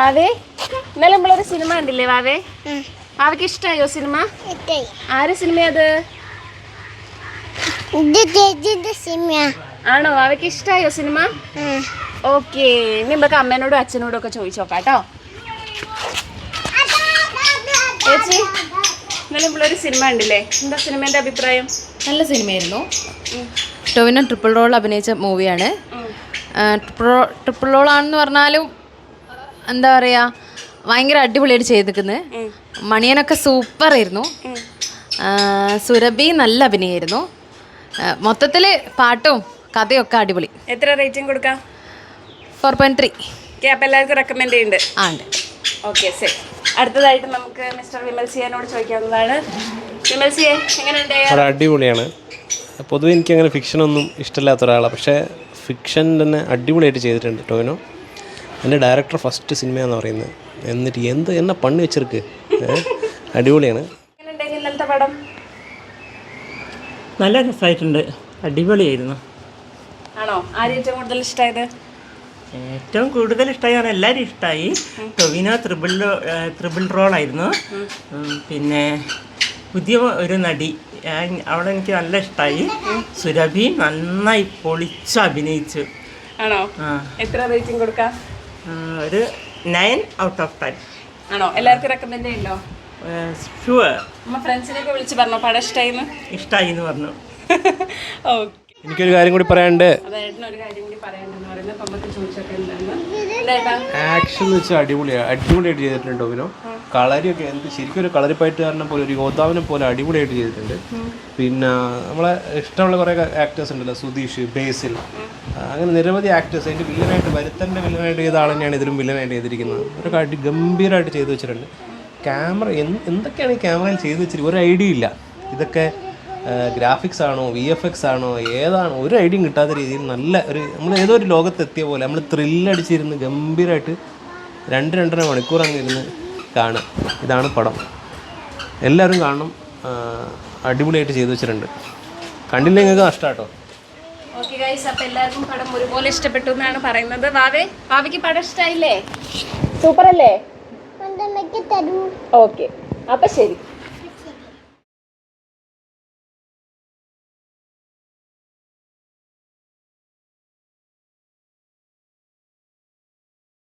വാവേ ഇന്നലെ നമ്മളൊരു സിനിമ കണ്ടില്ലേ വാവേ? വാവയ്ക്ക് ഇഷ്ടമായോ സിനിമ? ആര് സിനിമയത്? ആണോ? വാവയ്ക്ക് ഇഷ്ടമായോ സിനിമ? ഓക്കെ, ഇനി നമുക്ക് അമ്മേനോടും അച്ഛനോടും ഒക്കെ ചോദിച്ചോക്കാട്ടോ. ചേച്ചി ഇന്നലെ നമ്മളൊരു സിനിമ കണ്ടില്ലേ? എന്താ സിനിമേന്റെ അഭിപ്രായം? നല്ല സിനിമയായിരുന്നു. ടൊവിനോ ട്രിപ്പിൾ റോൾ അഭിനയിച്ച മൂവിയാണ്. ട്രിപ്പിൾ റോൾ ആണെന്ന് പറഞ്ഞാലും എന്താ പറയുക, ഭയങ്കര അടിപൊളിയായിട്ട് ചെയ്തിരിക്കുന്നത്. മണിയനൊക്കെ സൂപ്പറായിരുന്നു. സുരഭി നല്ല അഭിനയമായിരുന്നു. മൊത്തത്തിൽ പാട്ടും കഥയൊക്കെ അടിപൊളി. എത്ര റേറ്റിംഗ് കൊടുക്കാം? 4.3. അപ്പം എല്ലാവർക്കും റെക്കമെൻഡ് ചെയ്യുന്നുണ്ട്. ഉണ്ട്. ഓക്കെ, ശരി. അടുത്തതായിട്ട് നമുക്ക് മിസ്റ്റർ വിമൽസിയനോട് ചോദിക്കാവുന്നതാണ്. വിമൽസിയെ എങ്ങനെയുണ്ട്? അടിപൊളിയാണ്. പൊതുവെ എനിക്കങ്ങനെ ഫിക്ഷനൊന്നും ഇഷ്ടമില്ലാത്ത ഒരാളാണ്, പക്ഷേ ഫിക്ഷൻ തന്നെ അടിപൊളിയായിട്ട് ചെയ്തിട്ടുണ്ട് ടോവിനോ. എൻ്റെ ഡയറക്ടർ ഫസ്റ്റ് സിനിമയാണെന്ന് പറയുന്നത്. എന്നിട്ട് എന്നെ പണി വെച്ചിருக்கு. അടിപൊളിയാണ്. ഇന്നലത്തെ പടം നല്ല രസമായിട്ടുണ്ട്, അടിപൊളിയായിരുന്നു. ആണോ? ആരും ഏറ്റവും കൂടുതൽ ഇഷ്ടമായത്? ഏറ്റവും കൂടുതൽ ഇഷ്ടമായി എല്ലാവരും ഇഷ്ടമായി. ടൊവിനോ ത്രിബിൾ റോളായിരുന്നു. പിന്നെ പുതിയ ഒരു നടി, അവളെ എനിക്ക് നല്ല ഇഷ്ടമായി. സുരഭി നന്നായി പൊളിച്ച് അഭിനയിച്ചു. ആണോ? എത്ര റേറ്റിംഗ് കൊടുക്കാം? ഒരു 9 out of 10. ആണോ? എല്ലാവർക്കും റെക്കമെൻഡ് ചെയ്യണ്ടോ? ഷുവർ. അമ്മ ഫ്രണ്ട്സിനൊക്കെ വിളിച്ച് പറഞ്ഞോ പടം ഇഷ്ടമായി എന്ന് പറഞ്ഞു. ഓക്കെ, എനിക്കൊരു കാര്യം കൂടി പറയാനുണ്ട്. ആക്ഷൻ എന്ന് വെച്ചാൽ അടിപൊളിയായിട്ട് ചെയ്തിട്ടുണ്ട് ടോവിനോ. കളരിയൊക്കെ ശരിക്കും ഒരു കളരിപ്പയറ്റുകാരനെ പോലെ, ഒരു യോദ്ധാവിനെ പോലെ അടിപൊളിയായിട്ട് ചെയ്തിട്ടുണ്ട്. പിന്നെ നമ്മളെ ഇഷ്ടമുള്ള കുറേ ആക്ടേഴ്സ് ഉണ്ടല്ലോ, സുധീഷ്, ബേസിൽ, അങ്ങനെ നിരവധി ആക്ടേഴ്സ്. അതിൻ്റെ വരുത്തൻ്റെ വില്ലനായിട്ട് ചെയ്ത ആൾ തന്നെയാണ് ഇതിലും വില്ലനായിട്ട് ചെയ്തിരിക്കുന്നത്. ഒരു ഗംഭീരമായിട്ട് ചെയ്തു വെച്ചിട്ടുണ്ട്. ക്യാമറ എന്തൊക്കെയാണ് ഈ ക്യാമറയിൽ ചെയ്തു വെച്ചിരിക്കുന്നത് ഒരു ഐഡിയ ഇല്ല. ഇതൊക്കെ ഗ്രാഫിക്സ് ആണോ VFX ആണോ ഏതാണോ ഒരു ഐഡിയയും കിട്ടാത്ത രീതിയിൽ നല്ല നമ്മൾ ഏതോ ഒരു ലോകത്തെത്തിയ പോലെ നമ്മൾ ത്രില്ലടിച്ചിരുന്ന് ഗംഭീരമായിട്ട് 2-2.5 മണിക്കൂർ അങ്ങ് ഇരുന്ന് കാണുക. ഇതാണ് പടം. എല്ലാവരും കാണണം. അടിപൊളിയായിട്ട് ചെയ്തു വെച്ചിട്ടുണ്ട്. കണ്ടില്ല നിങ്ങൾക്ക് നഷ്ടമാട്ടോ. ഓക്കെ ഗൈസ്, അപ്പോൾ എല്ലാവർക്കും പടം ഒരുപോലെ ഇഷ്ടപ്പെട്ടു എന്നാണ് പറയുന്നത്. വാവയ്ക്ക് പടം ഇഷ്ടമായില്ലേ? സൂപ്പർ അല്ലേ? ഓക്കെ, അപ്പം ശരി.